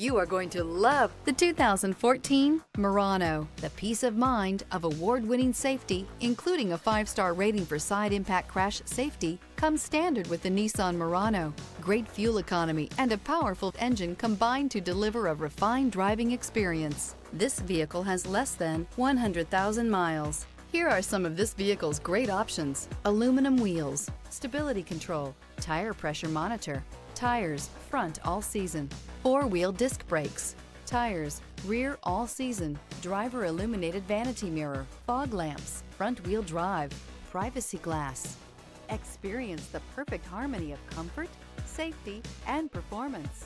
You are going to love the 2014 Murano. The peace of mind of award-winning safety, including a 5-star rating for side impact crash safety, comes standard with the Nissan Murano. Great fuel economy and a powerful engine combine to deliver a refined driving experience. This vehicle has less than 100,000 miles. Here are some of this vehicle's great options: aluminum wheels, stability control, tire pressure monitor, tires front all season, 4-wheel disc brakes, tires rear all season, driver illuminated vanity mirror, fog lamps, front wheel drive, privacy glass. Experience the perfect harmony of comfort, safety, and performance.